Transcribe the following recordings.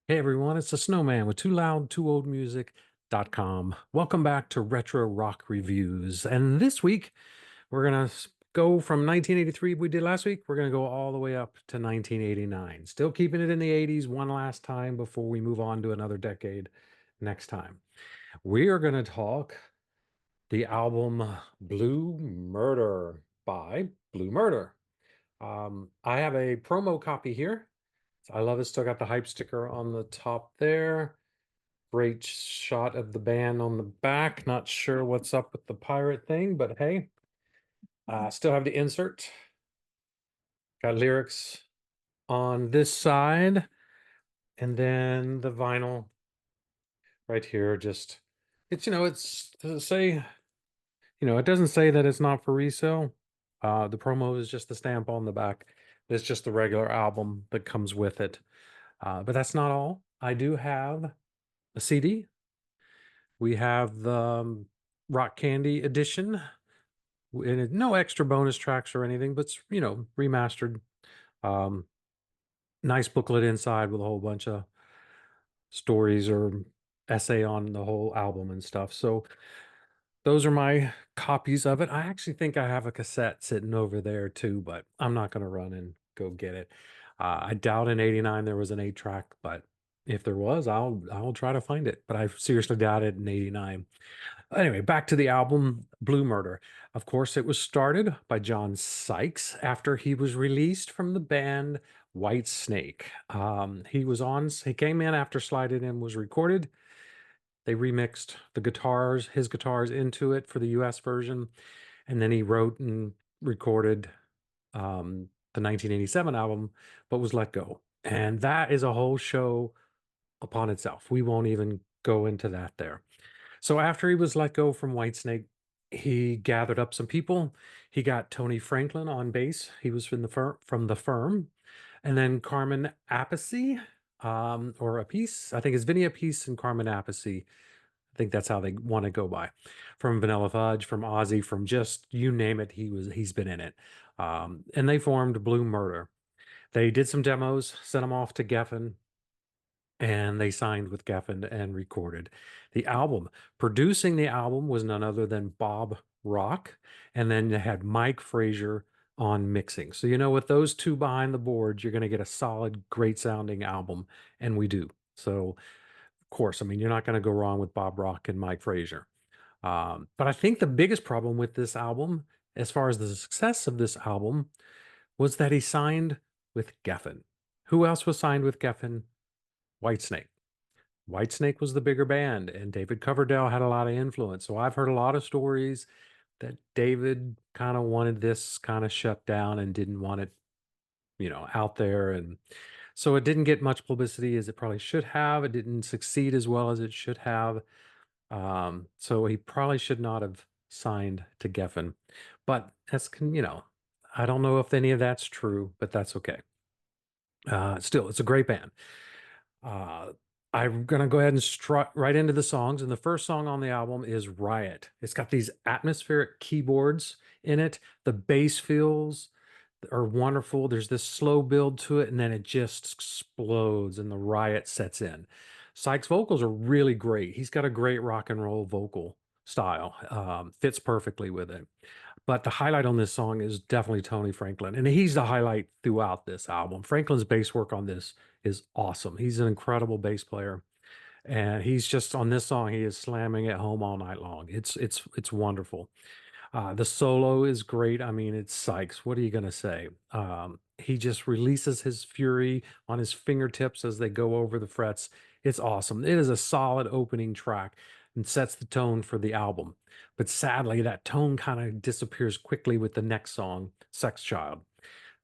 Hey everyone, it's the Snowman with TooLoudTooOldMusic.com. Welcome back to Retro Rock Reviews. And this week we're gonna go from 1983 we did last week. We're gonna go all the way up to 1989. Still keeping it in the 80s one last time before we move on to another decade next time. We are gonna talk the album Blue Murder by Blue Murder. I have a promo copy here. I love it. Still got the hype sticker on the top there. Great shot of the band on the back. Not sure what's up with the pirate thing, but hey, still have the insert. Got lyrics on this side, and then the vinyl right here. Just it's does it say, it doesn't say that it's not for resale. The promo is just the stamp on the back. It's just the regular album that comes with it. But that's not all. I do have a CD. We have the Rock Candy edition, and no extra bonus tracks or anything, but remastered. Um, nice booklet inside with a whole bunch of stories or essay on the whole album and stuff. So those are my copies of it. I actually think I have a cassette sitting over there too, but I'm not going to run and go get it. I doubt in '89 there was an 8-track, but if there was, I'll try to find it. But I seriously doubt it in '89. Anyway, back to the album Blue Murder. Of course, it was started by John Sykes after he was released from the band Whitesnake. He came in after Slide It In was recorded. They remixed his guitars into it for the US version, and then he wrote and recorded the 1987 album, but was let go. And that is a whole show upon itself. We won't even go into that there. So after he was let go from Whitesnake, he gathered up some people. He got Tony Franklin on bass. He was from the firm, and then Carmen Appice, or Appice. I think it's Vinny Appice and Carmen Appice. I think that's how they want to go by. From Vanilla Fudge, from Ozzy, from just you name it, he's been in it. And they formed Blue Murder. They did some demos, sent them off to Geffen, and they signed with Geffen and recorded the album. Producing the album was none other than Bob Rock, and then they had Mike Fraser on mixing. So with those two behind the boards, you're going to get a solid, great sounding album, and we do. So, of course, I mean, you're not going to go wrong with Bob Rock and Mike Fraser. But I think the biggest problem with this album, as far as the success of this album, was that he signed with Geffen. Who else was signed with Geffen? Whitesnake. Whitesnake was the bigger band, and David Coverdale had a lot of influence. So I've heard a lot of stories that David kind of wanted this kind of shut down and didn't want it, out there. And so it didn't get much publicity as it probably should have. It didn't succeed as well as it should have. So he probably should not have signed to Geffen. But I don't know if any of that's true, but that's okay. Still, it's a great band. Uh, I'm gonna go ahead and strut right into the songs, and the first song on the album is Riot. It's got these atmospheric keyboards in it. The bass fills are wonderful. There's this slow build to it, and then it just explodes, and the riot sets in. Sykes' vocals are really great. He's got a great rock and roll vocal style. Fits perfectly with it. But the highlight on this song is definitely Tony Franklin, and he's the highlight throughout this album. Franklin's bass work on this is awesome. He's an incredible bass player, and he's just on this song. He is slamming it home all night long. It's wonderful. The solo is great. I mean, it's Sykes. What are you gonna say? He just releases his fury on his fingertips as they go over the frets. It's awesome. It is a solid opening track and sets the tone for the album. But sadly, that tone kind of disappears quickly with the next song, Sex Child.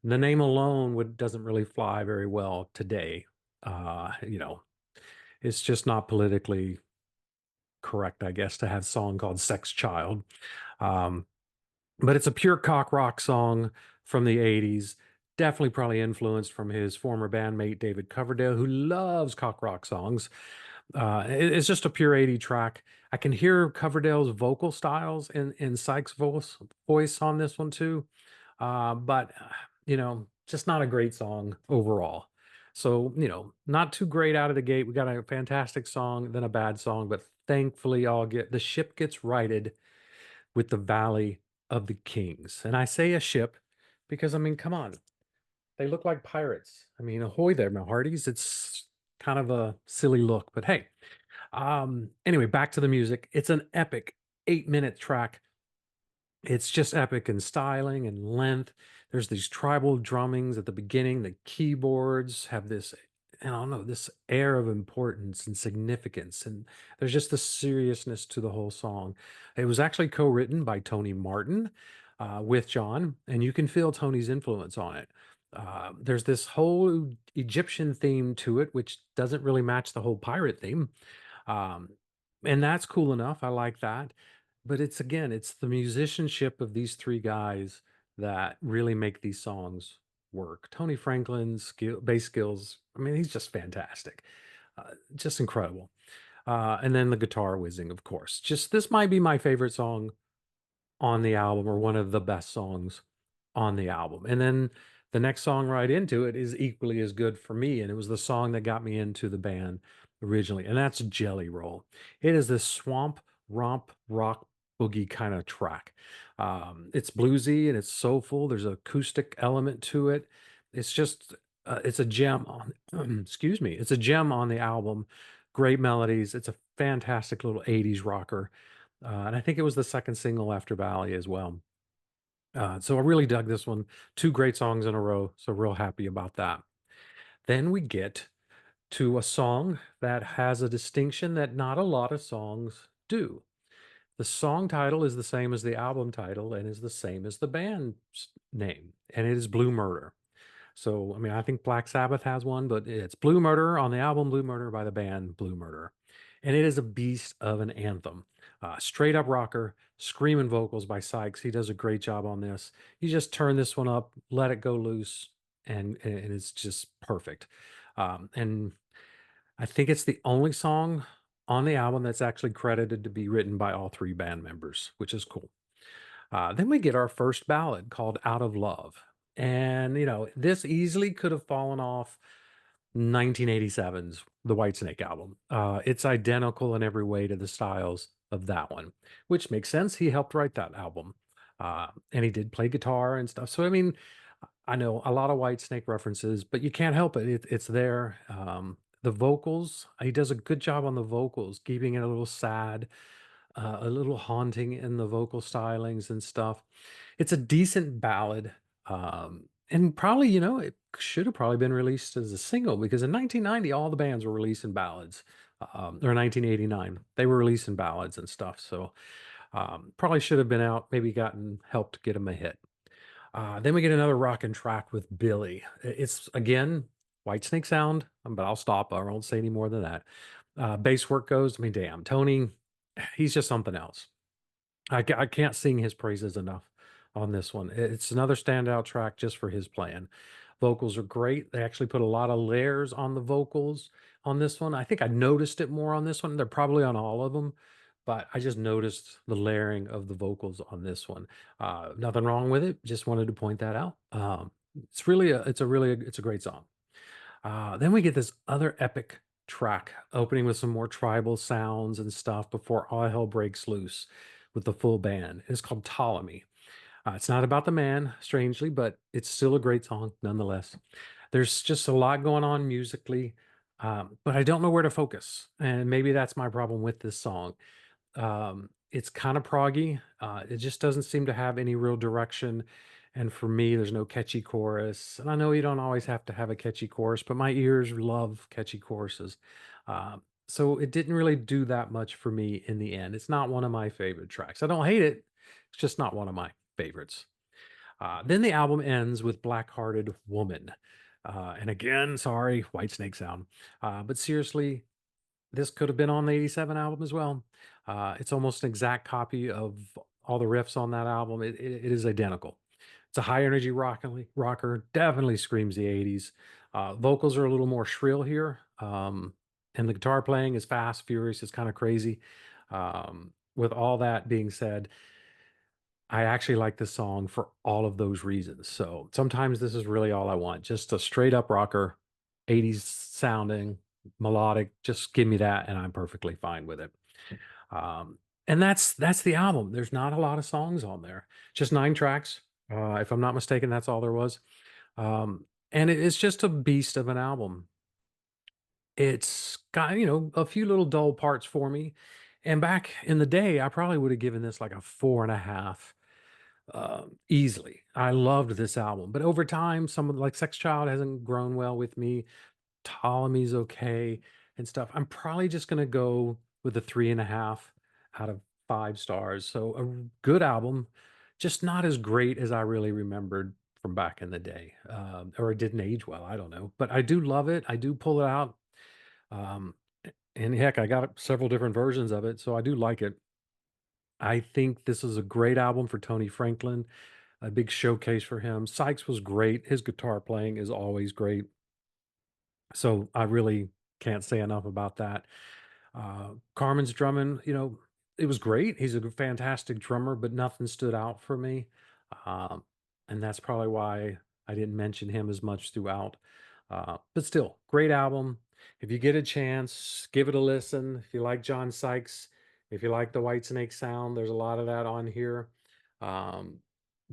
The name alone doesn't really fly very well today. It's just not politically correct, I guess, to have a song called Sex Child. Um, but it's a pure cock rock song from the '80s. Definitely probably influenced from his former bandmate David Coverdale, who loves cock rock songs. It's just a pure '80 track. I can hear Coverdale's vocal styles in Sykes' voice on this one too. But just not a great song overall. So, not too great out of the gate. We got a fantastic song, then a bad song, but thankfully the ship gets righted with the Valley of the Kings. And I say a ship because, I mean, come on, they look like pirates. I mean, ahoy there, my hearties. It's kind of a silly look, but hey. Anyway, back to the music. It's an epic 8-minute track. It's just epic in styling and length. There's these tribal drummings at the beginning. The keyboards have this, I don't know, this air of importance and significance. And there's just the seriousness to the whole song. It was actually co-written by Tony Martin with John, and you can feel Tony's influence on it. There's this whole Egyptian theme to it, which doesn't really match the whole pirate theme. Um, and that's cool enough. I like that. But it's again, it's the musicianship of these three guys that really make these songs work. Tony Franklin's bass skills, I mean, he's just fantastic. Just incredible. And then the guitar whizzing, of course. Just this might be my favorite song on the album, or one of the best songs on the album. And then the next song right into it is equally as good for me. And it was the song that got me into the band originally. And that's Jelly Roll. It is this swamp romp rock boogie kind of track. It's bluesy and it's soulful. There's an acoustic element to it. It's just, it's a gem on, excuse me, it's a gem on the album. Great melodies. It's a fantastic little 80s rocker. And I think it was the second single after Valley as well. So I really dug this one. Two great songs in a row. So real happy about that. Then we get to a song that has a distinction that not a lot of songs do. The song title is the same as the album title and is the same as the band's name, and it is Blue Murder. So, I mean, I think Black Sabbath has one, but it's Blue Murder on the album Blue Murder by the band Blue Murder. And it is a beast of an anthem. Straight up rocker, screaming vocals by Sykes. He does a great job on this. You just turn this one up, let it go loose, and it's just perfect. And I think it's the only song on the album that's actually credited to be written by all three band members, which is cool. Then we get our first ballad called Out of Love. And, this easily could have fallen off 1987's The Whitesnake album. It's identical in every way to the styles of that one, which makes sense. He helped write that album. And he did play guitar and stuff. So, I mean, I know a lot of Whitesnake references, but you can't help it. It's there. The vocals, he does a good job on the vocals, keeping it a little sad, a little haunting in the vocal stylings and stuff. It's a decent ballad. And probably, it should have probably been released as a single because in 1990, all the bands were releasing ballads. Or 1989, they were releasing ballads and stuff. So probably should have been out, maybe gotten help to get them a hit. Then we get another rockin' track with Billy. It's again Whitesnake sound, but I'll stop. I won't say any more than that. Bass work goes. I mean, damn, Tony, he's just something else. I can't sing his praises enough on this one. It's another standout track just for his playing. Vocals are great. They actually put a lot of layers on the vocals on this one. I think I noticed it more on this one. They're probably on all of them, but I just noticed the layering of the vocals on this one. Nothing wrong with it. Just wanted to point that out. It's a great song. Then we get this other epic track opening with some more tribal sounds and stuff before all hell breaks loose with the full band. It's called Ptolemy. It's not about the man, strangely, but it's still a great song nonetheless. There's just a lot going on musically, but I don't know where to focus. And maybe that's my problem with this song. It's kind of proggy. It just doesn't seem to have any real direction. And for me, there's no catchy chorus. And I know you don't always have to have a catchy chorus, but my ears love catchy choruses. So it didn't really do that much for me in the end. It's not one of my favorite tracks. I don't hate it. It's just not one of my favorites. Then the album ends with Black Hearted Woman. And again, sorry, Whitesnake sound. But seriously, this could have been on the 87 album as well. It's almost an exact copy of all the riffs on that album. It is identical. It's a high energy rocker, definitely screams the 80s. Vocals are a little more shrill here. And the guitar playing is fast, furious, it's kind of crazy. With all that being said, I actually like this song for all of those reasons. So sometimes this is really all I want, just a straight up rocker 80s sounding, melodic. Just give me that, and I'm perfectly fine with it. Um, and that's the album. There's not a lot of songs on there, just 9 tracks. If I'm not mistaken, that's all there was. And it's just a beast of an album. It's got, a few little dull parts for me. And back in the day, I probably would have given this like a 4.5, easily. I loved this album, but over time, someone like Sex Child hasn't grown well with me. Ptolemy's okay and stuff. I'm probably just gonna go with a 3.5 out of 5 stars. So a good album, just not as great as I really remembered from back in the day, or it didn't age well. I don't know, but I do love it. I do pull it out, um, and heck, I got several different versions of it, so I do like it. I think this is a great album for Tony Franklin, a big showcase for him. Sykes was great. His guitar playing is always great. So I really can't say enough about that. Carmen's drumming, it was great. He's a fantastic drummer, but nothing stood out for me. Um, and that's probably why I didn't mention him as much throughout. But still, great album. If you get a chance, give it a listen. If you like John Sykes, if you like the Whitesnake sound, there's a lot of that on here. Um,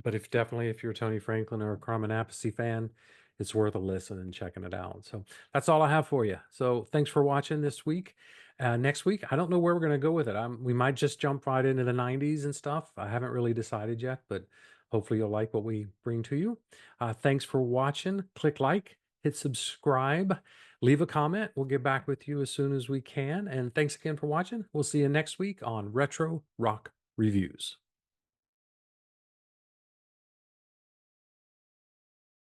but if you're a Tony Franklin or a Carmen Appice fan, it's worth a listen and checking it out. So that's all I have for you. So thanks for watching this week. Next week, I don't know where we're going to go with it. We might just jump right into the 90s and stuff. I haven't really decided yet, but hopefully you'll like what we bring to you. Thanks for watching. Click like, hit subscribe, leave a comment. We'll get back with you as soon as we can. And thanks again for watching. We'll see you next week on Retro Rock Reviews.